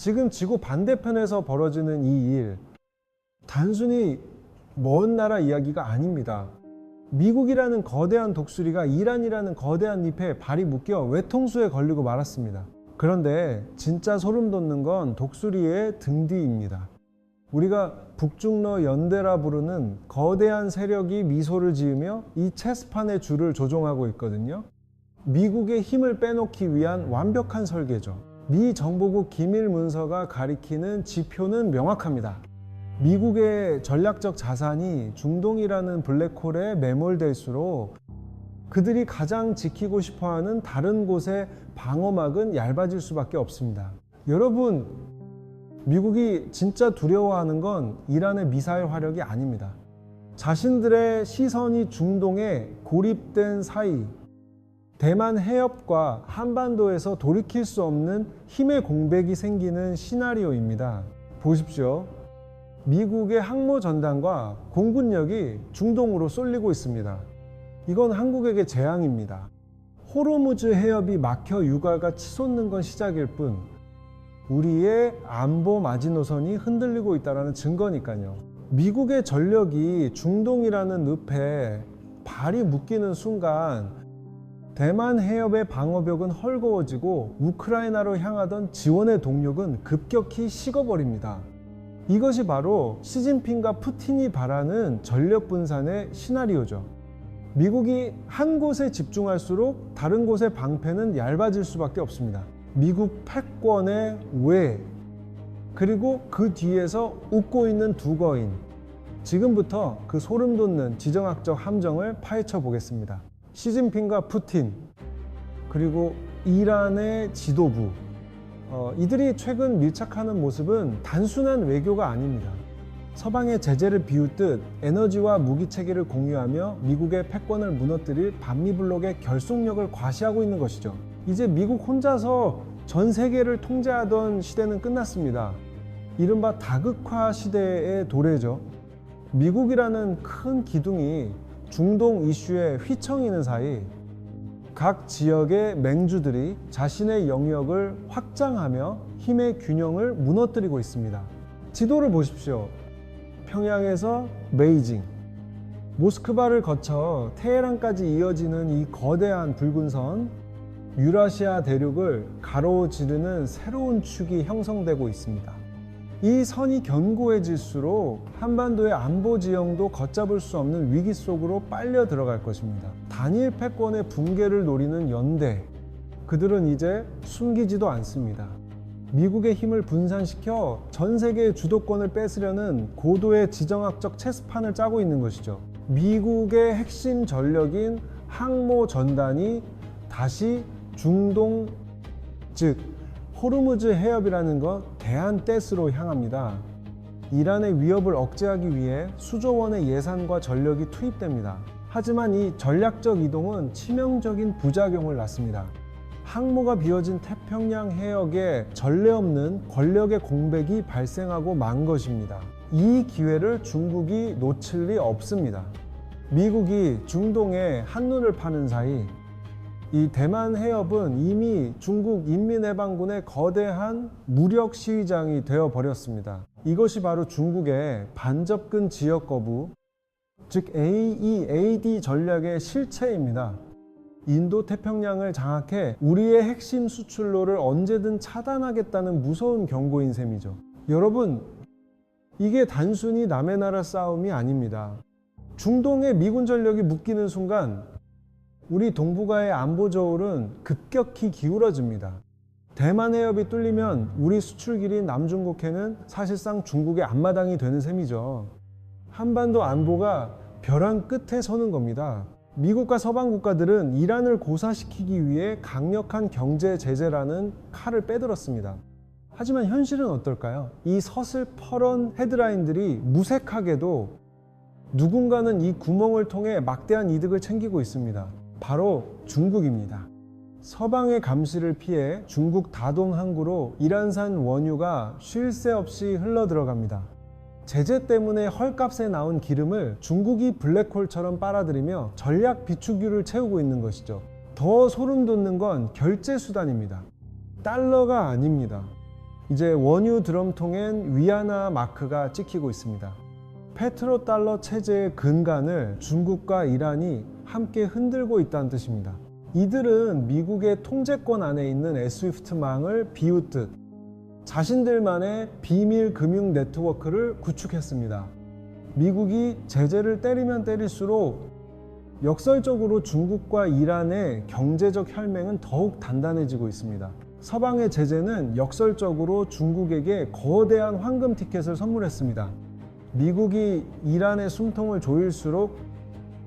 지금 지구 반대편에서 벌어지는 이 일, 단순히 먼 나라 이야기가 아닙니다. 미국이라는 거대한 독수리가 이란이라는 거대한 잎에 발이 묶여 외통수에 걸리고 말았습니다. 그런데 진짜 소름 돋는 건 독수리의 등 뒤입니다. 우리가 북중러 연대라 부르는 거대한 세력이 미소를 지으며 이 체스판의 줄을 조종하고 있거든요. 미국의 힘을 빼놓기 위한 완벽한 설계죠. 미 정보국 기밀 문서가 가리키는 지표는 명확합니다. 미국의 전략적 자산이 중동이라는 블랙홀에 매몰될수록 그들이 가장 지키고 싶어하는 다른 곳의 방어막은 얇아질 수밖에 없습니다. 여러분, 미국이 진짜 두려워하는 건 이란의 미사일 화력이 아닙니다. 자신들의 시선이 중동에 고립된 사이 대만 해협과 한반도에서 돌이킬 수 없는 힘의 공백이 생기는 시나리오입니다. 보십시오. 미국의 항모 전단과 공군력이 중동으로 쏠리고 있습니다. 이건 한국에게 재앙입니다. 호르무즈 해협이 막혀 육아가 치솟는 건 시작일 뿐 우리의 안보 마지노선이 흔들리고 있다는 증거니까요. 미국의 전력이 중동이라는 늪에 발이 묶이는 순간 대만 해협의 방어벽은 헐거워지고 우크라이나로 향하던 지원의 동력은 급격히 식어버립니다. 이것이 바로 시진핑과 푸틴이 바라는 전력 분산의 시나리오죠. 미국이 한 곳에 집중할수록 다른 곳의 방패는 얇아질 수밖에 없습니다. 미국 패권의 외, 그리고 그 뒤에서 웃고 있는 두 거인. 지금부터 그 소름 돋는 지정학적 함정을 파헤쳐 보겠습니다. 시진핑과 푸틴, 그리고 이란의 지도부, 이들이 최근 밀착하는 모습은 단순한 외교가 아닙니다. 서방의 제재를 비웃듯 에너지와 무기 체계를 공유하며 미국의 패권을 무너뜨릴 반미블록의 결속력을 과시하고 있는 것이죠. 이제 미국 혼자서 전 세계를 통제하던 시대는 끝났습니다. 이른바 다극화 시대의 도래죠. 미국이라는 큰 기둥이 중동 이슈에 휘청이는 사이 각 지역의 맹주들이 자신의 영역을 확장하며 힘의 균형을 무너뜨리고 있습니다. 지도를 보십시오. 평양에서 베이징, 모스크바를 거쳐 테헤란까지 이어지는 이 거대한 붉은 선, 유라시아 대륙을 가로지르는 새로운 축이 형성되고 있습니다. 이 선이 견고해질수록 한반도의 안보 지형도 걷잡을 수 없는 위기 속으로 빨려 들어갈 것입니다. 단일 패권의 붕괴를 노리는 연대, 그들은 이제 숨기지도 않습니다. 미국의 힘을 분산시켜 전 세계의 주도권을 뺏으려는 고도의 지정학적 체스판을 짜고 있는 것이죠. 미국의 핵심 전력인 항모 전단이 다시 중동, 즉 호르무즈 해협이라는 것 대한떼스로 향합니다. 이란의 위협을 억제하기 위해 수조 원의 예산과 전력이 투입됩니다. 하지만 이 전략적 이동은 치명적인 부작용을 낳습니다. 항모가 비어진 태평양 해역에 전례 없는 권력의 공백이 발생하고 만 것입니다. 이 기회를 중국이 놓칠 리 없습니다. 미국이 중동에 한눈을 파는 사이 이 대만 해협은 이미 중국 인민해방군의 거대한 무력 시위장이 되어버렸습니다. 이것이 바로 중국의 반접근 지역 거부, 즉 AEAD 전략의 실체입니다. 인도 태평양을 장악해 우리의 핵심 수출로를 언제든 차단하겠다는 무서운 경고인 셈이죠. 여러분, 이게 단순히 남의 나라 싸움이 아닙니다. 중동에 미군 전력이 묶이는 순간 우리 동북아의 안보 저울은 급격히 기울어집니다. 대만 해협이 뚫리면 우리 수출길인 남중국해는 사실상 중국의 앞마당이 되는 셈이죠. 한반도 안보가 벼랑 끝에 서는 겁니다. 미국과 서방 국가들은 이란을 고사시키기 위해 강력한 경제 제재라는 칼을 빼들었습니다. 하지만 현실은 어떨까요? 이 서슬퍼런 헤드라인들이 무색하게도 누군가는 이 구멍을 통해 막대한 이득을 챙기고 있습니다. 바로 중국입니다. 서방의 감시를 피해 중국 다동 항구로 이란산 원유가 쉴 새 없이 흘러들어갑니다. 제재 때문에 헐값에 나온 기름을 중국이 블랙홀처럼 빨아들이며 전략 비축유를 채우고 있는 것이죠. 더 소름 돋는 건 결제 수단입니다. 달러가 아닙니다. 이제 원유 드럼통엔 위안화 마크가 찍히고 있습니다. 페트로달러 체제의 근간을 중국과 이란이 함께 흔들고 있다는 뜻입니다. 이들은 미국의 통제권 안에 있는 SWIFT망을 비웃듯 자신들만의 비밀 금융 네트워크를 구축했습니다. 미국이 제재를 때리면 때릴수록 역설적으로 중국과 이란의 경제적 혈맹은 더욱 단단해지고 있습니다. 서방의 제재는 역설적으로 중국에게 거대한 황금 티켓을 선물했습니다. 미국이 이란의 숨통을 조일수록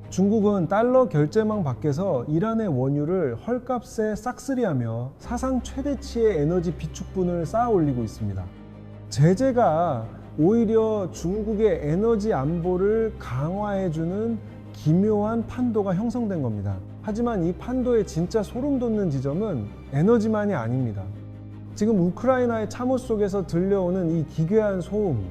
중국은 달러 결제망 밖에서 이란의 원유를 헐값에 싹쓸이하며 사상 최대치의 에너지 비축분을 쌓아 올리고 있습니다. 제재가 오히려 중국의 에너지 안보를 강화해주는 기묘한 판도가 형성된 겁니다. 하지만 이 판도의 진짜 소름 돋는 지점은 에너지만이 아닙니다. 지금 우크라이나의 참호 속에서 들려오는 이 기괴한 소음,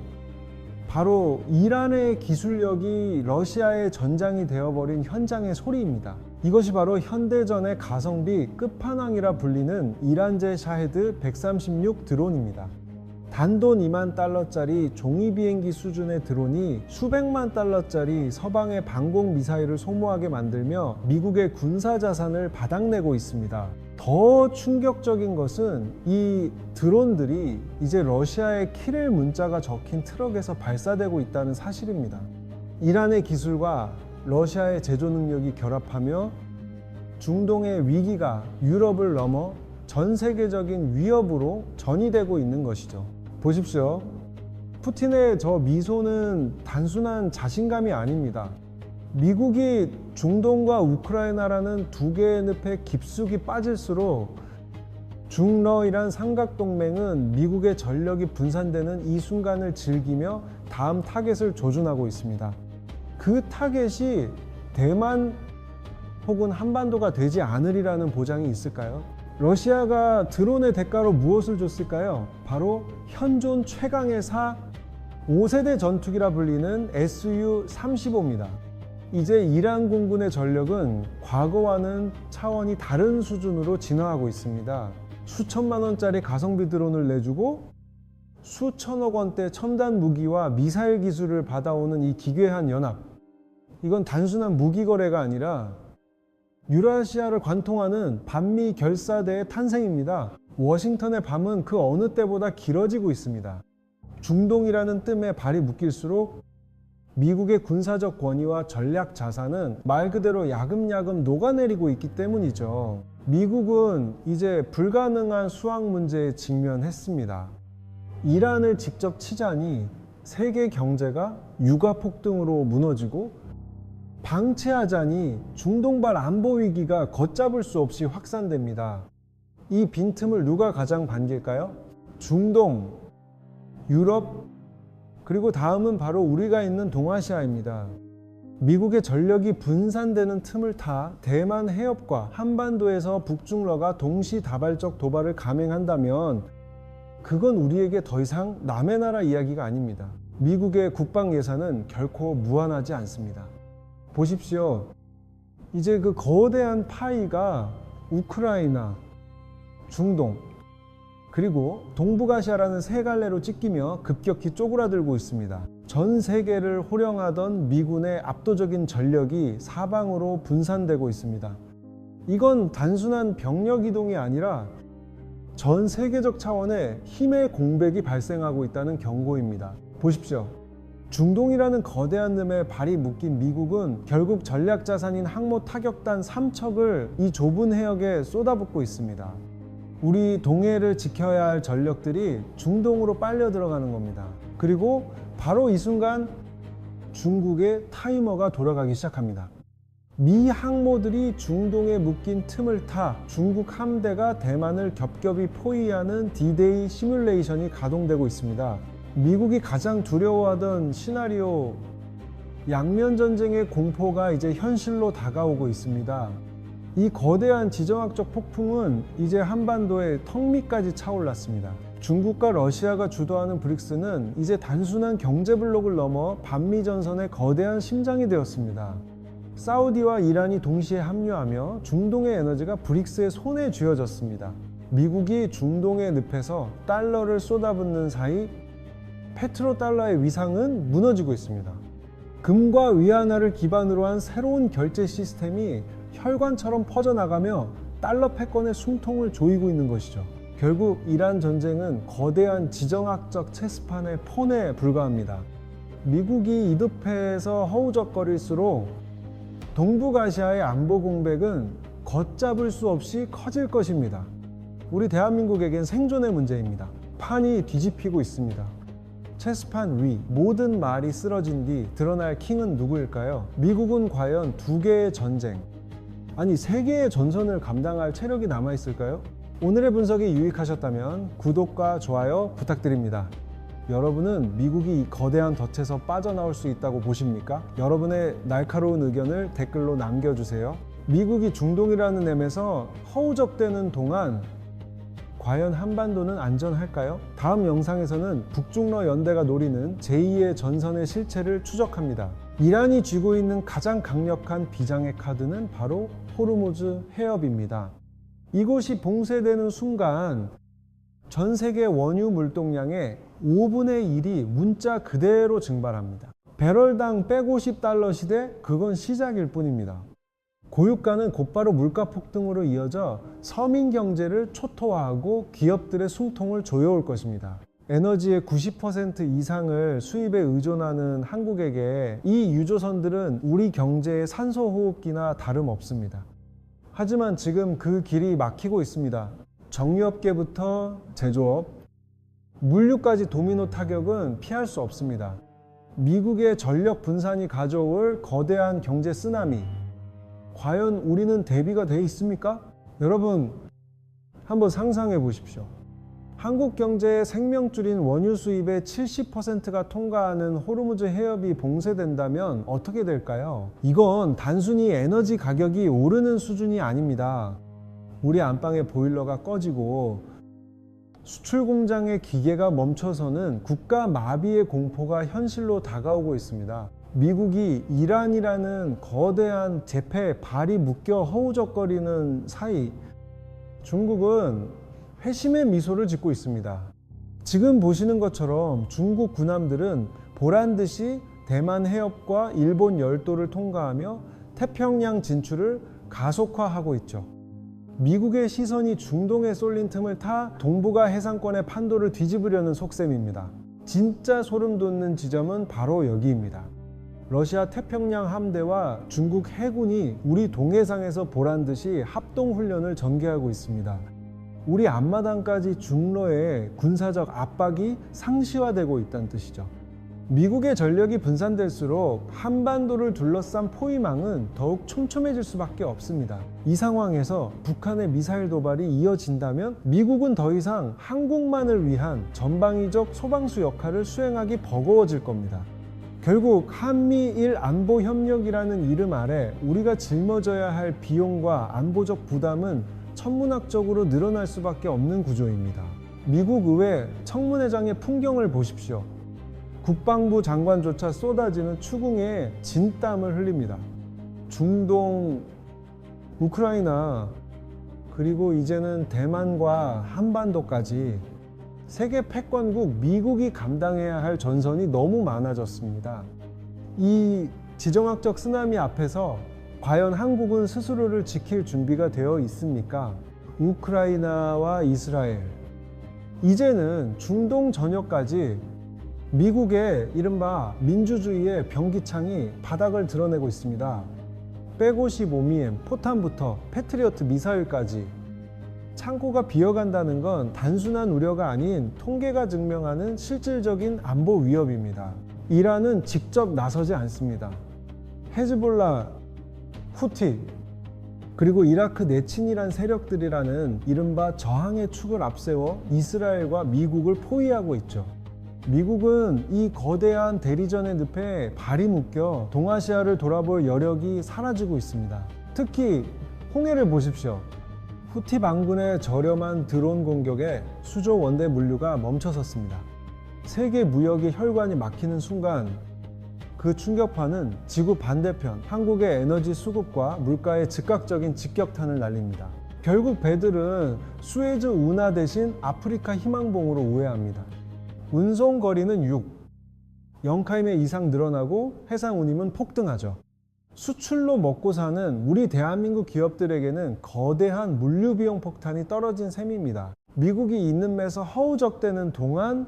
바로 이란의 기술력이 러시아의 전장이 되어버린 현장의 소리입니다. 이것이 바로 현대전의 가성비 끝판왕이라 불리는 이란제 샤헤드 136 드론입니다. 단돈 2만 달러짜리 종이 비행기 수준의 드론이 수백만 달러짜리 서방의 방공 미사일을 소모하게 만들며 미국의 군사 자산을 바닥내고 있습니다. 더 충격적인 것은 이 드론들이 이제 러시아의 키릴 문자가 적힌 트럭에서 발사되고 있다는 사실입니다. 이란의 기술과 러시아의 제조 능력이 결합하며 중동의 위기가 유럽을 넘어 전 세계적인 위협으로 전이되고 있는 것이죠. 보십시오. 푸틴의 저 미소는 단순한 자신감이 아닙니다. 미국이 중동과 우크라이나라는 두 개의 늪에 깊숙이 빠질수록 중러이란 삼각동맹은 미국의 전력이 분산되는 이 순간을 즐기며 다음 타겟을 조준하고 있습니다. 그 타겟이 대만 혹은 한반도가 되지 않으리라는 보장이 있을까요? 러시아가 드론의 대가로 무엇을 줬을까요? 바로 현존 최강의 사 5세대 전투기라 불리는 Su-35입니다. 이제 이란 공군의 전력은 과거와는 차원이 다른 수준으로 진화하고 있습니다. 수천만 원짜리 가성비 드론을 내주고 수천억 원대 첨단 무기와 미사일 기술을 받아오는 이 기괴한 연합. 이건 단순한 무기 거래가 아니라 유라시아를 관통하는 반미 결사대의 탄생입니다. 워싱턴의 밤은 그 어느 때보다 길어지고 있습니다. 중동이라는 뜸에 발이 묶일수록 미국의 군사적 권위와 전략 자산은 말 그대로 야금야금 녹아내리고 있기 때문이죠. 미국은 이제 불가능한 수학 문제에 직면했습니다. 이란을 직접 치자니 세계 경제가 유가 폭등으로 무너지고 방치하자니 중동발 안보 위기가 걷잡을 수 없이 확산됩니다. 이 빈틈을 누가 가장 반길까요? 중동, 유럽, 그리고 다음은 바로 우리가 있는 동아시아입니다. 미국의 전력이 분산되는 틈을 타 대만 해협과 한반도에서 북중러가 동시다발적 도발을 감행한다면 그건 우리에게 더 이상 남의 나라 이야기가 아닙니다. 미국의 국방 예산은 결코 무한하지 않습니다. 보십시오. 이제 그 거대한 파이가 우크라이나, 중동, 그리고 동북아시아라는 세 갈래로 찢기며 급격히 쪼그라들고 있습니다. 전 세계를 호령하던 미군의 압도적인 전력이 사방으로 분산되고 있습니다. 이건 단순한 병력 이동이 아니라 전 세계적 차원의 힘의 공백이 발생하고 있다는 경고입니다. 보십시오. 중동이라는 거대한 늠에 발이 묶인 미국은 결국 전략 자산인 항모 타격단 3척을 이 좁은 해역에 쏟아붓고 있습니다. 우리 동해를 지켜야 할 전력들이 중동으로 빨려 들어가는 겁니다. 그리고 바로 이 순간 중국의 타이머가 돌아가기 시작합니다. 미 항모들이 중동에 묶인 틈을 타 중국 함대가 대만을 겹겹이 포위하는 D-Day 시뮬레이션이 가동되고 있습니다. 미국이 가장 두려워하던 시나리오, 양면 전쟁의 공포가 이제 현실로 다가오고 있습니다. 이 거대한 지정학적 폭풍은 이제 한반도의 턱 밑까지 차올랐습니다. 중국과 러시아가 주도하는 브릭스는 이제 단순한 경제 블록을 넘어 반미 전선의 거대한 심장이 되었습니다. 사우디와 이란이 동시에 합류하며 중동의 에너지가 브릭스의 손에 쥐어졌습니다. 미국이 중동의 늪에서 달러를 쏟아붓는 사이 페트로달러의 위상은 무너지고 있습니다. 금과 위안화를 기반으로 한 새로운 결제 시스템이 혈관처럼 퍼져나가며 달러 패권의 숨통을 조이고 있는 것이죠. 결국 이란 전쟁은 거대한 지정학적 체스판의 폰에 불과합니다. 미국이 이득패에서 허우적거릴수록 동북아시아의 안보 공백은 걷잡을 수 없이 커질 것입니다. 우리 대한민국에겐 생존의 문제입니다. 판이 뒤집히고 있습니다. 체스판 위 모든 말이 쓰러진 뒤 드러날 킹은 누구일까요? 미국은 과연 2개의 전쟁, 아니 3개의 전선을 감당할 체력이 남아있을까요? 오늘의 분석이 유익하셨다면 구독과 좋아요 부탁드립니다. 여러분은 미국이 이 거대한 덫에서 빠져나올 수 있다고 보십니까? 여러분의 날카로운 의견을 댓글로 남겨주세요. 미국이 중동이라는 엠에서 허우적대는 동안 과연 한반도는 안전할까요? 다음 영상에서는 북중러 연대가 노리는 제2의 전선의 실체를 추적합니다. 이란이 쥐고 있는 가장 강력한 비장의 카드는 바로 호르무즈 해협입니다. 이곳이 봉쇄되는 순간 전 세계 원유 물동량의 5분의 1이 문자 그대로 증발합니다. 배럴당 150달러 시대, 그건 시작일 뿐입니다. 고유가는 곧바로 물가 폭등으로 이어져 서민 경제를 초토화하고 기업들의 숨통을 조여올 것입니다. 에너지의 90% 이상을 수입에 의존하는 한국에게 이 유조선들은 우리 경제의 산소호흡기나 다름없습니다. 하지만 지금 그 길이 막히고 있습니다. 정유업계부터 제조업, 물류까지 도미노 타격은 피할 수 없습니다. 미국의 전력 분산이 가져올 거대한 경제 쓰나미, 과연 우리는 대비가 돼 있습니까? 여러분 한번 상상해 보십시오. 한국 경제의 생명줄인 원유 수입의 70%가 통과하는 호르무즈 해협이 봉쇄된다면 어떻게 될까요? 이건 단순히 에너지 가격이 오르는 수준이 아닙니다. 우리 안방의 보일러가 꺼지고 수출 공장의 기계가 멈춰서는 국가 마비의 공포가 현실로 다가오고 있습니다. 미국이 이란이라는 거대한 재패에 발이 묶여 허우적거리는 사이 중국은 회심의 미소를 짓고 있습니다. 지금 보시는 것처럼 중국 군함들은 보란듯이 대만 해협과 일본 열도를 통과하며 태평양 진출을 가속화하고 있죠. 미국의 시선이 중동에 쏠린 틈을 타 동북아 해상권의 판도를 뒤집으려는 속셈입니다. 진짜 소름 돋는 지점은 바로 여기입니다. 러시아 태평양 함대와 중국 해군이 우리 동해상에서 보란듯이 합동훈련을 전개하고 있습니다. 우리 앞마당까지 중러의 군사적 압박이 상시화되고 있다는 뜻이죠. 미국의 전력이 분산될수록 한반도를 둘러싼 포위망은 더욱 촘촘해질 수밖에 없습니다. 이 상황에서 북한의 미사일 도발이 이어진다면 미국은 더 이상 한국만을 위한 전방위적 소방수 역할을 수행하기 버거워질 겁니다. 결국 한미일 안보협력이라는 이름 아래 우리가 짊어져야 할 비용과 안보적 부담은 천문학적으로 늘어날 수밖에 없는 구조입니다. 미국 의회 청문회장의 풍경을 보십시오. 국방부 장관조차 쏟아지는 추궁에 진땀을 흘립니다. 중동, 우크라이나, 그리고 이제는 대만과 한반도까지 세계 패권국 미국이 감당해야 할 전선이 너무 많아졌습니다. 이 지정학적 쓰나미 앞에서 과연 한국은 스스로를 지킬 준비가 되어 있습니까? 우크라이나와 이스라엘, 이제는 중동 전역까지 미국의 이른바 민주주의의 변기창이 바닥을 드러내고 있습니다. 155mm 포탄부터 패트리어트 미사일까지 창고가 비어간다는 건 단순한 우려가 아닌 통계가 증명하는 실질적인 안보 위협입니다. 이란은 직접 나서지 않습니다. 헤즈볼라, 후티, 그리고 이라크 내친이란 세력들이라는 이른바 저항의 축을 앞세워 이스라엘과 미국을 포위하고 있죠. 미국은 이 거대한 대리전의 늪에 발이 묶여 동아시아를 돌아볼 여력이 사라지고 있습니다. 특히 홍해를 보십시오. 후티 반군의 저렴한 드론 공격에 수조 원대 물류가 멈춰섰습니다. 세계 무역의 혈관이 막히는 순간 그 충격파는 지구 반대편 한국의 에너지 수급과 물가에 즉각적인 직격탄을 날립니다. 결국 배들은 수에즈 운하 대신 아프리카 희망봉으로 우회합니다. 운송 거리는 6, 영카임의 이상 늘어나고 해상 운임은 폭등하죠. 수출로 먹고 사는 우리 대한민국 기업들에게는 거대한 물류 비용 폭탄이 떨어진 셈입니다. 미국이 있는 매서 허우적대는 동안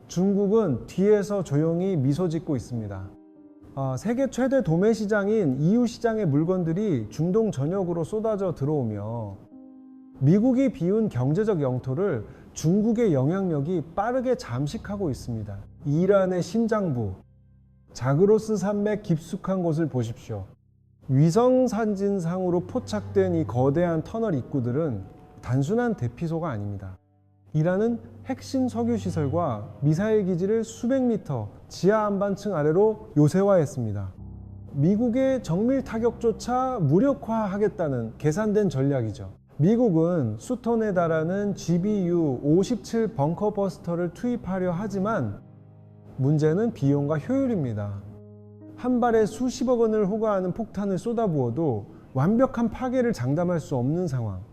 중국은 뒤에서 조용히 미소 짓고 있습니다. 세계 최대 도매 시장인 EU 시장의 물건들이 중동 전역으로 쏟아져 들어오며 미국이 비운 경제적 영토를 중국의 영향력이 빠르게 잠식하고 있습니다. 이란의 심장부, 자그로스 산맥 깊숙한 곳을 보십시오. 위성 사진상으로 포착된 이 거대한 터널 입구들은 단순한 대피소가 아닙니다. 이란은 핵심 석유 시설과 미사일 기지를 수백 미터 지하 안반층 아래로 요새화했습니다. 미국의 정밀 타격조차 무력화하겠다는 계산된 전략이죠. 미국은 수톤에 달하는 GBU-57 벙커 버스터를 투입하려 하지만 문제는 비용과 효율입니다. 한 발에 수십억 원을 호가하는 폭탄을 쏟아부어도 완벽한 파괴를 장담할 수 없는 상황.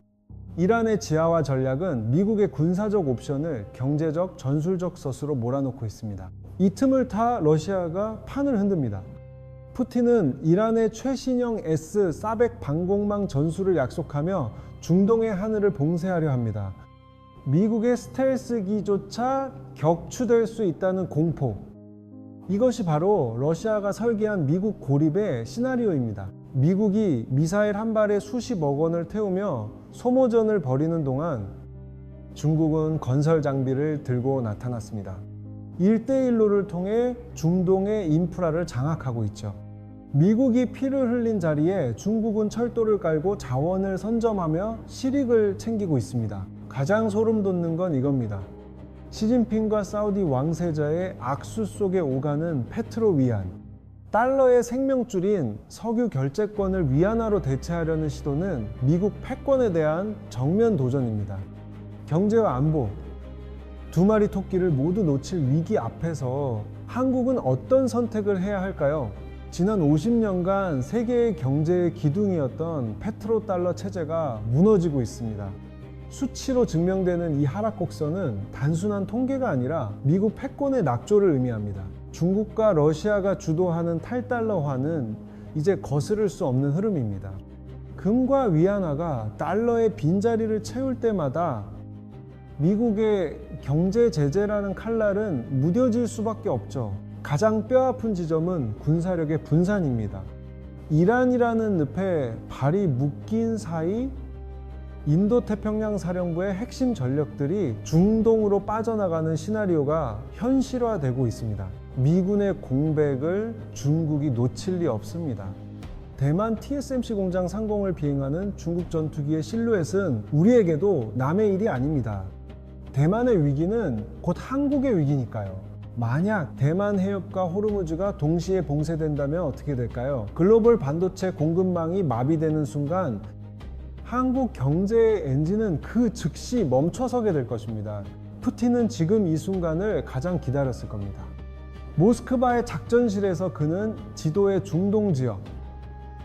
이란의 지하화 전략은 미국의 군사적 옵션을 경제적, 전술적 섯으로 몰아넣고 있습니다. 이 틈을 타 러시아가 판을 흔듭니다. 푸틴은 이란의 최신형 S-400 방공망 전술을 약속하며 중동의 하늘을 봉쇄하려 합니다. 미국의 스텔스기조차 격추될 수 있다는 공포. 이것이 바로 러시아가 설계한 미국 고립의 시나리오입니다. 미국이 미사일 한 발에 수십억 원을 태우며 소모전을 벌이는 동안 중국은 건설 장비를 들고 나타났습니다. 1대1로를 통해 중동의 인프라를 장악하고 있죠. 미국이 피를 흘린 자리에 중국은 철도를 깔고 자원을 선점하며 실익을 챙기고 있습니다. 가장 소름 돋는 건 이겁니다. 시진핑과 사우디 왕세자의 악수 속에 오가는 페트로위안. 달러의 생명줄인 석유 결제권을 위안화로 대체하려는 시도는 미국 패권에 대한 정면 도전입니다. 경제와 안보, 두 마리 토끼를 모두 놓칠 위기 앞에서 한국은 어떤 선택을 해야 할까요? 지난 50년간 세계의 경제의 기둥이었던 페트로달러 체제가 무너지고 있습니다. 수치로 증명되는 이 하락 곡선은 단순한 통계가 아니라 미국 패권의 낙조를 의미합니다. 중국과 러시아가 주도하는 탈달러화는 이제 거스를 수 없는 흐름입니다. 금과 위안화가 달러의 빈자리를 채울 때마다 미국의 경제 제재라는 칼날은 무뎌질 수밖에 없죠. 가장 뼈아픈 지점은 군사력의 분산입니다. 이란이라는 늪에 발이 묶인 사이 인도태평양 사령부의 핵심 전력들이 중동으로 빠져나가는 시나리오가 현실화되고 있습니다. 미군의 공백을 중국이 놓칠 리 없습니다. 대만 TSMC 공장 상공을 비행하는 중국 전투기의 실루엣은 우리에게도 남의 일이 아닙니다. 대만의 위기는 곧 한국의 위기니까요. 만약 대만 해협과 호르무즈가 동시에 봉쇄된다면 어떻게 될까요? 글로벌 반도체 공급망이 마비되는 순간 한국 경제의 엔진은 그 즉시 멈춰서게 될 것입니다. 푸틴은 지금 이 순간을 가장 기다렸을 겁니다. 모스크바의 작전실에서 그는 지도의 중동 지역,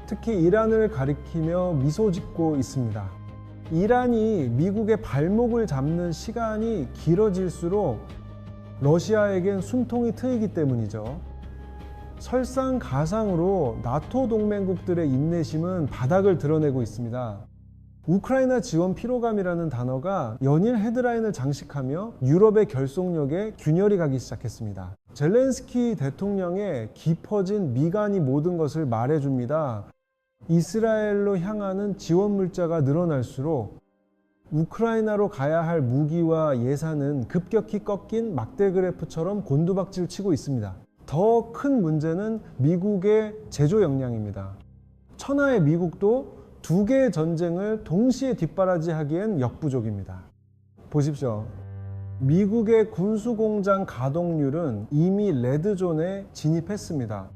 특히 이란을 가리키며 미소 짓고 있습니다. 이란이 미국의 발목을 잡는 시간이 길어질수록 러시아에겐 숨통이 트이기 때문이죠. 설상가상으로 나토 동맹국들의 인내심은 바닥을 드러내고 있습니다. 우크라이나 지원 피로감이라는 단어가 연일 헤드라인을 장식하며 유럽의 결속력에 균열이 가기 시작했습니다. 젤렌스키 대통령의 깊어진 미간이 모든 것을 말해줍니다. 이스라엘로 향하는 지원 물자가 늘어날수록 우크라이나로 가야 할 무기와 예산은 급격히 꺾인 막대 그래프처럼 곤두박질 치고 있습니다. 더 큰 문제는 미국의 제조 역량입니다. 천하의 미국도 두 개의 전쟁을 동시에 뒷바라지하기엔 역부족입니다. 보십시오. 미국의 군수공장 가동률은 이미 레드존에 진입했습니다.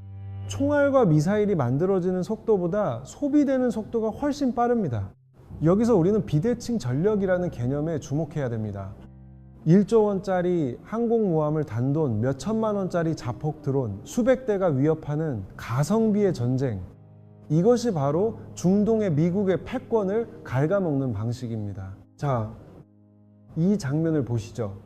총알과 미사일이 만들어지는 속도보다 소비되는 속도가 훨씬 빠릅니다. 여기서 우리는 비대칭 전력이라는 개념에 주목해야 됩니다. 1조 원짜리 항공모함을 단돈 몇 천만 원짜리 자폭 드론 수백 대가 위협하는 가성비의 전쟁. 이것이 바로 중동의 미국의 패권을 갉아먹는 방식입니다. 자, 이 장면을 보시죠.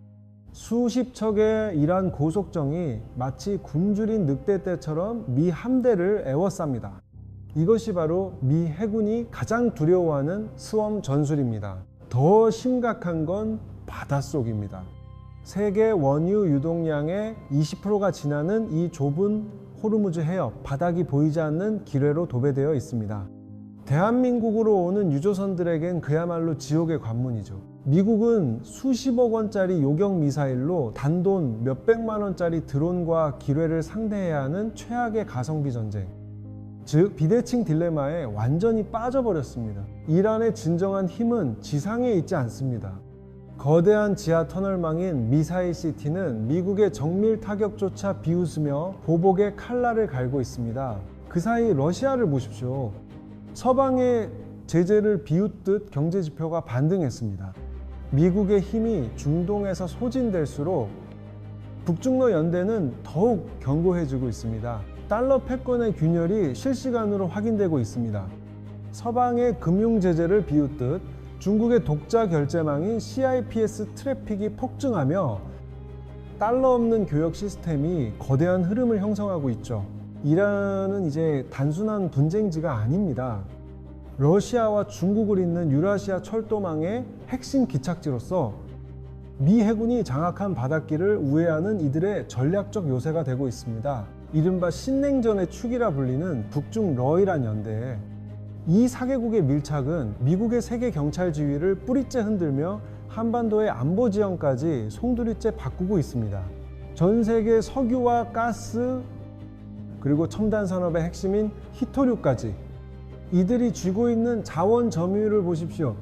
수십 척의 이란 고속정이 마치 굶주린 늑대떼처럼 미 함대를 에워쌉니다. 이것이 바로 미 해군이 가장 두려워하는 스웜 전술입니다. 더 심각한 건 바닷속입니다. 세계 원유 유동량의 20%가 지나는 이 좁은 호르무즈 해협, 바닥이 보이지 않는 기뢰로 도배되어 있습니다. 대한민국으로 오는 유조선들에겐 그야말로 지옥의 관문이죠. 미국은 수십억 원짜리 요격 미사일로 단돈 몇백만 원짜리 드론과 기뢰를 상대해야 하는 최악의 가성비 전쟁, 즉 비대칭 딜레마에 완전히 빠져버렸습니다. 이란의 진정한 힘은 지상에 있지 않습니다. 거대한 지하 터널망인 미사일 시티는 미국의 정밀 타격조차 비웃으며 보복의 칼날을 갈고 있습니다. 그 사이 러시아를 보십시오. 서방의 제재를 비웃듯 경제 지표가 반등했습니다. 미국의 힘이 중동에서 소진될수록 북중러 연대는 더욱 견고해지고 있습니다. 달러 패권의 균열이 실시간으로 확인되고 있습니다. 서방의 금융 제재를 비웃듯 중국의 독자 결제망인 CIPS 트래픽이 폭증하며 달러 없는 교역 시스템이 거대한 흐름을 형성하고 있죠. 이란은 이제 단순한 분쟁지가 아닙니다. 러시아와 중국을 잇는 유라시아 철도망의 핵심 기착지로서 미 해군이 장악한 바닷길을 우회하는 이들의 전략적 요새가 되고 있습니다. 이른바 신냉전의 축이라 불리는 북중 러이란 연대. 이 4개국의 밀착은 미국의 세계 경찰 지위를 뿌리째 흔들며 한반도의 안보 지형까지 송두리째 바꾸고 있습니다. 전 세계 석유와 가스 그리고 첨단 산업의 핵심인 히토류까지 이들이 쥐고 있는 자원 점유율을 보십시오.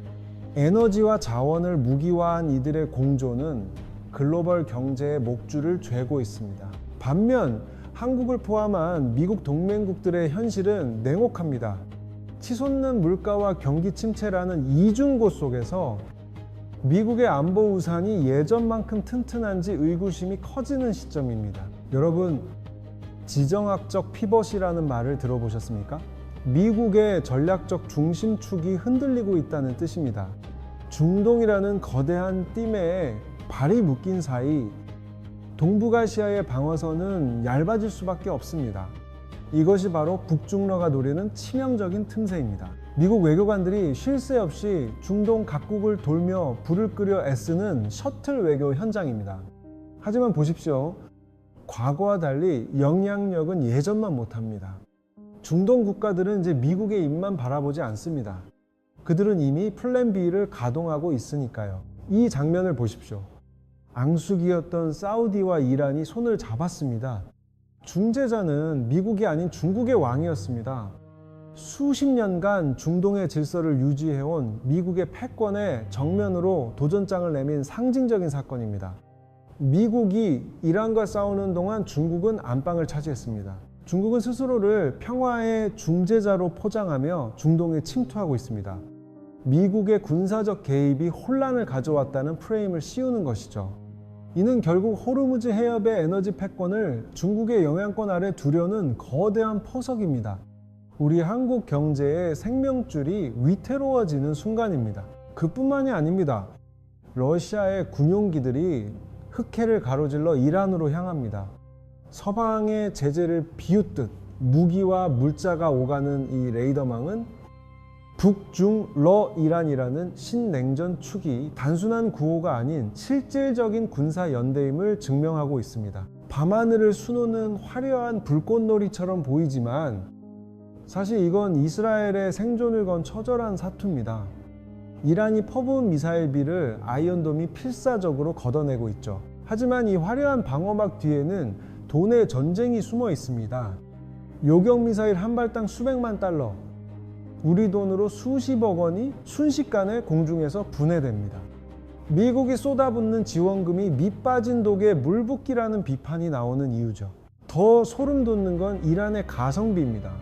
에너지와 자원을 무기화한 이들의 공조는 글로벌 경제의 목줄을 죄고 있습니다. 반면 한국을 포함한 미국 동맹국들의 현실은 냉혹합니다. 치솟는 물가와 경기 침체라는 이중고 속에서 미국의 안보 우산이 예전만큼 튼튼한지 의구심이 커지는 시점입니다. 여러분, 지정학적 피벗이라는 말을 들어보셨습니까? 미국의 전략적 중심축이 흔들리고 있다는 뜻입니다. 중동이라는 거대한 띠매에 발이 묶인 사이 동북아시아의 방어선은 얇아질 수밖에 없습니다. 이것이 바로 북중러가 노리는 치명적인 틈새입니다. 미국 외교관들이 쉴 새 없이 중동 각국을 돌며 불을 끄려 애쓰는 셔틀 외교 현장입니다. 하지만 보십시오. 과거와 달리 영향력은 예전만 못합니다. 중동 국가들은 이제 미국의 입만 바라보지 않습니다. 그들은 이미 플랜 B를 가동하고 있으니까요. 이 장면을 보십시오. 앙숙이었던 사우디와 이란이 손을 잡았습니다. 중재자는 미국이 아닌 중국의 왕이었습니다. 수십 년간 중동의 질서를 유지해온 미국의 패권에 정면으로 도전장을 내민 상징적인 사건입니다. 미국이 이란과 싸우는 동안 중국은 안방을 차지했습니다. 중국은 스스로를 평화의 중재자로 포장하며 중동에 침투하고 있습니다. 미국의 군사적 개입이 혼란을 가져왔다는 프레임을 씌우는 것이죠. 이는 결국 호르무즈 해협의 에너지 패권을 중국의 영향권 아래 두려는 거대한 포석입니다. 우리 한국 경제의 생명줄이 위태로워지는 순간입니다. 그뿐만이 아닙니다. 러시아의 군용기들이 흑해를 가로질러 이란으로 향합니다. 서방의 제재를 비웃듯 무기와 물자가 오가는 이 레이더망은 북중러 이란이라는 신냉전 축이 단순한 구호가 아닌 실질적인 군사 연대임을 증명하고 있습니다. 밤하늘을 수놓는 화려한 불꽃놀이처럼 보이지만 사실 이건 이스라엘의 생존을 건 처절한 사투입니다. 이란이 퍼부은 미사일비를 아이언돔이 필사적으로 걷어내고 있죠. 하지만 이 화려한 방어막 뒤에는 돈의 전쟁이 숨어 있습니다. 요격 미사일 한 발당 수백만 달러, 우리 돈으로 수십억 원이 순식간에 공중에서 분해됩니다. 미국이 쏟아붓는 지원금이 밑 빠진 독에 물 붓기라는 비판이 나오는 이유죠. 더 소름 돋는 건 이란의 가성비입니다.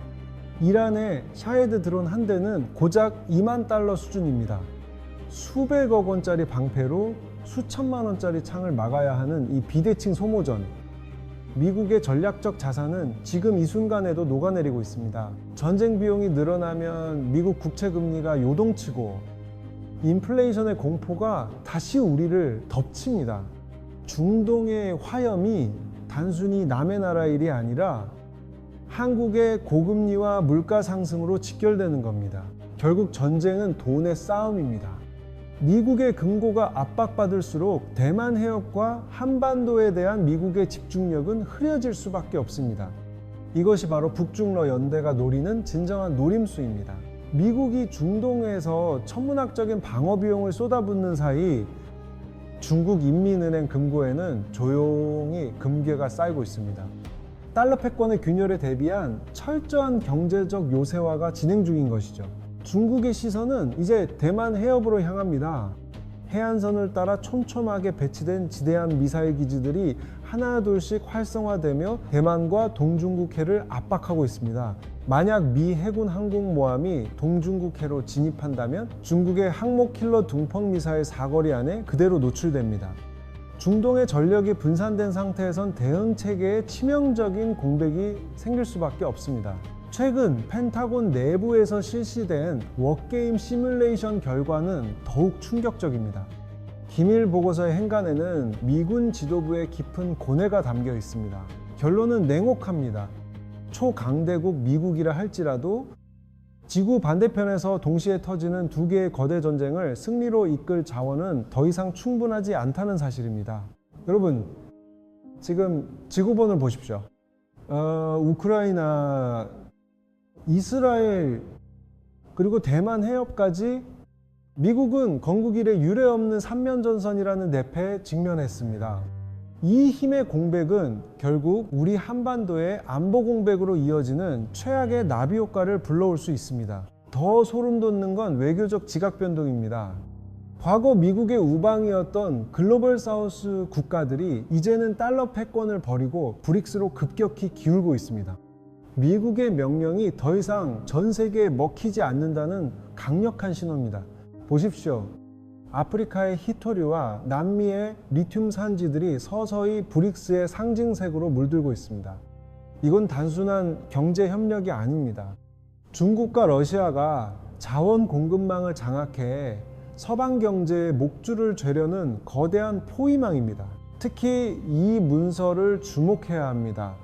이란의 샤헤드 드론 한 대는 고작 2만 달러 수준입니다. 수백억 원짜리 방패로 수천만 원짜리 창을 막아야 하는 이 비대칭 소모전. 미국의 전략적 자산은 지금 이 순간에도 녹아내리고 있습니다. 전쟁 비용이 늘어나면 미국 국채 금리가 요동치고 인플레이션의 공포가 다시 우리를 덮칩니다. 중동의 화염이 단순히 남의 나라 일이 아니라 한국의 고금리와 물가 상승으로 직결되는 겁니다. 결국 전쟁은 돈의 싸움입니다. 미국의 금고가 압박받을수록 대만 해협과 한반도에 대한 미국의 집중력은 흐려질 수밖에 없습니다. 이것이 바로 북중러 연대가 노리는 진정한 노림수입니다. 미국이 중동에서 천문학적인 방어 비용을 쏟아붓는 사이 중국 인민은행 금고에는 조용히 금괴가 쌓이고 있습니다. 달러 패권의 균열에 대비한 철저한 경제적 요새화가 진행 중인 것이죠. 중국의 시선은 이제 대만 해협으로 향합니다. 해안선을 따라 촘촘하게 배치된 지대한 미사일 기지들이 하나둘씩 활성화되며 대만과 동중국해를 압박하고 있습니다. 만약 미 해군 항공모함이 동중국해로 진입한다면 중국의 항모 킬러 둥펑 미사일 사거리 안에 그대로 노출됩니다. 중동의 전력이 분산된 상태에선 대응 체계에 치명적인 공백이 생길 수밖에 없습니다. 최근 펜타곤 내부에서 실시된 워게임 시뮬레이션 결과는 더욱 충격적입니다. 기밀 보고서의 행간에는 미군 지도부의 깊은 고뇌가 담겨 있습니다. 결론은 냉혹합니다. 초강대국 미국이라 할지라도 지구 반대편에서 동시에 터지는 두 개의 거대 전쟁을 승리로 이끌 자원은 더 이상 충분하지 않다는 사실입니다. 여러분, 지금 지구본을 보십시오. 우크라이나, 이스라엘, 그리고 대만 해협까지 미국은 건국 이래 유례없는 삼면전선이라는 내패에 직면했습니다. 이 힘의 공백은 결국 우리 한반도의 안보 공백으로 이어지는 최악의 나비 효과를 불러올 수 있습니다. 더 소름 돋는 건 외교적 지각 변동입니다. 과거 미국의 우방이었던 글로벌 사우스 국가들이 이제는 달러 패권을 버리고 브릭스로 급격히 기울고 있습니다. 미국의 명령이 더 이상 전 세계에 먹히지 않는다는 강력한 신호입니다. 보십시오. 아프리카의 히토류와 남미의 리튬 산지들이 서서히 브릭스의 상징색으로 물들고 있습니다. 이건 단순한 경제 협력이 아닙니다. 중국과 러시아가 자원 공급망을 장악해 서방 경제의 목줄을 죄려는 거대한 포위망입니다. 특히 이 문서를 주목해야 합니다.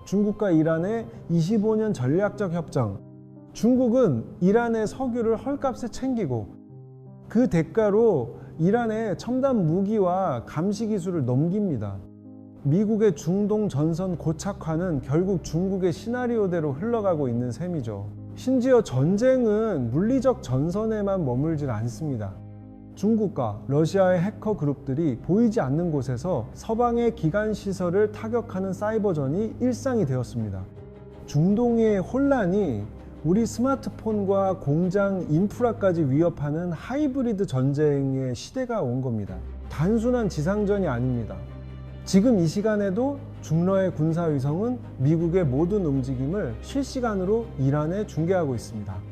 중국과 이란의 25년 전략적 협정. 중국은 이란의 석유를 헐값에 챙기고 그 대가로 이란에 첨단 무기와 감시 기술을 넘깁니다. 미국의 중동 전선 고착화는 결국 중국의 시나리오대로 흘러가고 있는 셈이죠. 심지어 전쟁은 물리적 전선에만 머물질 않습니다. 중국과 러시아의 해커 그룹들이 보이지 않는 곳에서 서방의 기간 시설을 타격하는 사이버전이 일상이 되었습니다. 중동의 혼란이 우리 스마트폰과 공장 인프라까지 위협하는 하이브리드 전쟁의 시대가 온 겁니다. 단순한 지상전이 아닙니다. 지금 이 시간에도 중러의 군사위성은 미국의 모든 움직임을 실시간으로 이란에 중계하고 있습니다.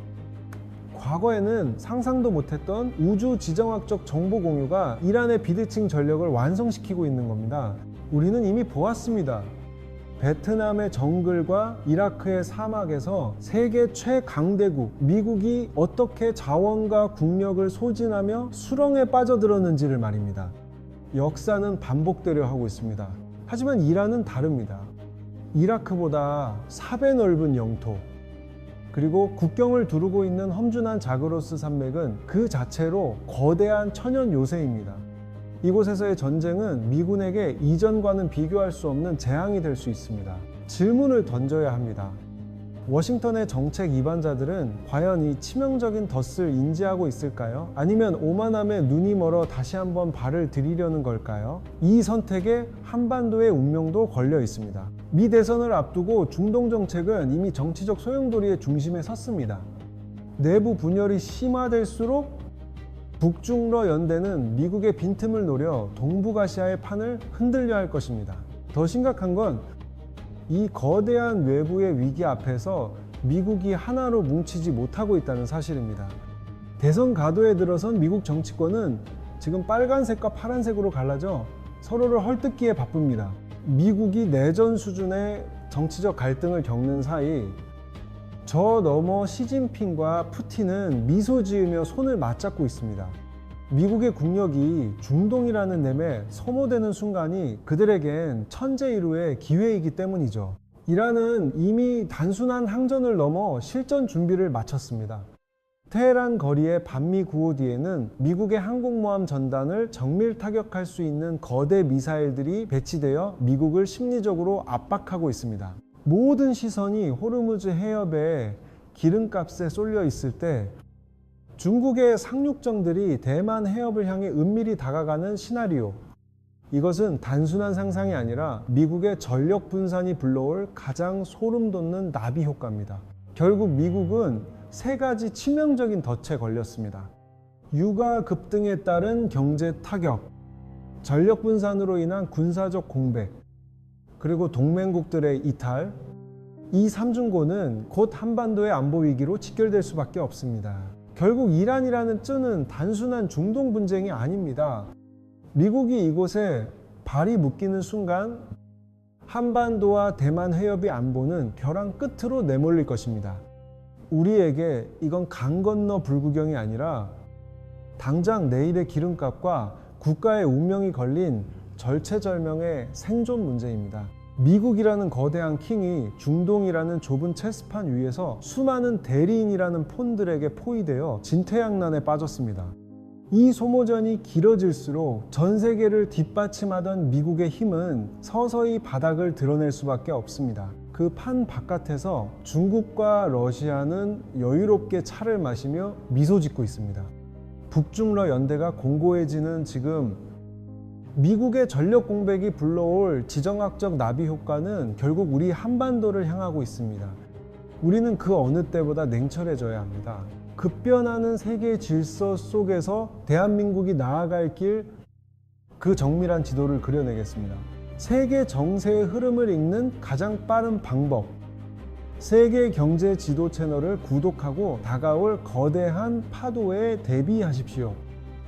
과거에는 상상도 못했던 우주 지정학적 정보 공유가 이란의 비대칭 전력을 완성시키고 있는 겁니다. 우리는 이미 보았습니다. 베트남의 정글과 이라크의 사막에서 세계 최강대국 미국이 어떻게 자원과 국력을 소진하며 수렁에 빠져들었는지를 말입니다. 역사는 반복되려 하고 있습니다. 하지만 이란은 다릅니다. 이라크보다 4배 넓은 영토, 그리고 국경을 두르고 있는 험준한 자그로스 산맥은 그 자체로 거대한 천연 요새입니다. 이곳에서의 전쟁은 미군에게 이전과는 비교할 수 없는 재앙이 될 수 있습니다. 질문을 던져야 합니다. 워싱턴의 정책 이반자들은 과연 이 치명적인 덫을 인지하고 있을까요? 아니면 오만함에 눈이 멀어 다시 한번 발을 들이려는 걸까요? 이 선택에 한반도의 운명도 걸려 있습니다. 미 대선을 앞두고 중동 정책은 이미 정치적 소용돌이의 중심에 섰습니다. 내부 분열이 심화될수록 북중러 연대는 미국의 빈틈을 노려 동북아시아의 판을 흔들려 할 것입니다. 더 심각한 건 이 거대한 외부의 위기 앞에서 미국이 하나로 뭉치지 못하고 있다는 사실입니다. 대선 가도에 들어선 미국 정치권은 지금 빨간색과 파란색으로 갈라져 서로를 헐뜯기에 바쁩니다. 미국이 내전 수준의 정치적 갈등을 겪는 사이 저 너머 시진핑과 푸틴은 미소 지으며 손을 맞잡고 있습니다. 미국의 국력이 중동이라는 셈에 소모되는 순간이 그들에겐 천재일우의 기회이기 때문이죠. 이란은 이미 단순한 항전을 넘어 실전 준비를 마쳤습니다. 테헤란 거리의 반미 구호 뒤에는 미국의 항공모함 전단을 정밀 타격할 수 있는 거대 미사일들이 배치되어 미국을 심리적으로 압박하고 있습니다. 모든 시선이 호르무즈 해협에 기름값에 쏠려 있을 때 중국의 상륙정들이 대만 해협을 향해 은밀히 다가가는 시나리오, 이것은 단순한 상상이 아니라 미국의 전력 분산이 불러올 가장 소름 돋는 나비 효과입니다. 결국 미국은 세 가지 치명적인 덫에 걸렸습니다. 유가 급등에 따른 경제 타격, 전력 분산으로 인한 군사적 공백, 그리고 동맹국들의 이탈. 이 삼중고는 곧 한반도의 안보 위기로 직결될 수밖에 없습니다. 결국 이란이라는 쯔는 단순한 중동 분쟁이 아닙니다. 미국이 이곳에 발이 묶이는 순간 한반도와 대만 해협의 안보는 벼랑 끝으로 내몰릴 것입니다. 우리에게 이건 강 건너 불구경이 아니라 당장 내일의 기름값과 국가의 운명이 걸린 절체절명의 생존 문제입니다. 미국이라는 거대한 킹이 중동이라는 좁은 체스판 위에서 수많은 대리인이라는 폰들에게 포위되어 진퇴양난에 빠졌습니다. 이 소모전이 길어질수록 전 세계를 뒷받침하던 미국의 힘은 서서히 바닥을 드러낼 수밖에 없습니다. 그 판 바깥에서 중국과 러시아는 여유롭게 차를 마시며 미소 짓고 있습니다. 북중러 연대가 공고해지는 지금 미국의 전력 공백이 불러올 지정학적 나비 효과는 결국 우리 한반도를 향하고 있습니다. 우리는 그 어느 때보다 냉철해져야 합니다. 급변하는 세계 질서 속에서 대한민국이 나아갈 길, 그 정밀한 지도를 그려내겠습니다. 세계 정세의 흐름을 읽는 가장 빠른 방법, 세계 경제 지도 채널을 구독하고 다가올 거대한 파도에 대비하십시오.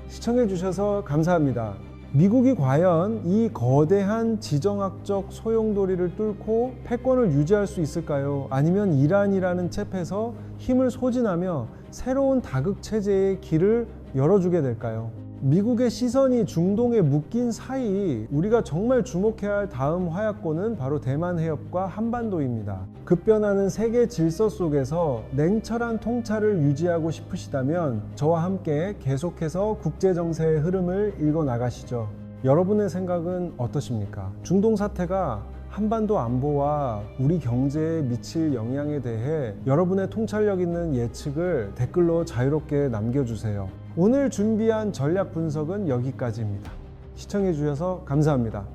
시청해 주셔서 감사합니다. 미국이 과연 이 거대한 지정학적 소용돌이를 뚫고 패권을 유지할 수 있을까요? 아니면 이란이라는 cep에서 힘을 소진하며 새로운 다극 체제의 길을 열어주게 될까요? 미국의 시선이 중동에 묶인 사이 우리가 정말 주목해야 할 다음 화약고는 바로 대만 해협과 한반도입니다. 급변하는 세계 질서 속에서 냉철한 통찰을 유지하고 싶으시다면 저와 함께 계속해서 국제정세의 흐름을 읽어나가시죠. 여러분의 생각은 어떠십니까? 중동 사태가 한반도 안보와 우리 경제에 미칠 영향에 대해 여러분의 통찰력 있는 예측을 댓글로 자유롭게 남겨주세요. 오늘 준비한 전략 분석은 여기까지입니다. 시청해 주셔서 감사합니다.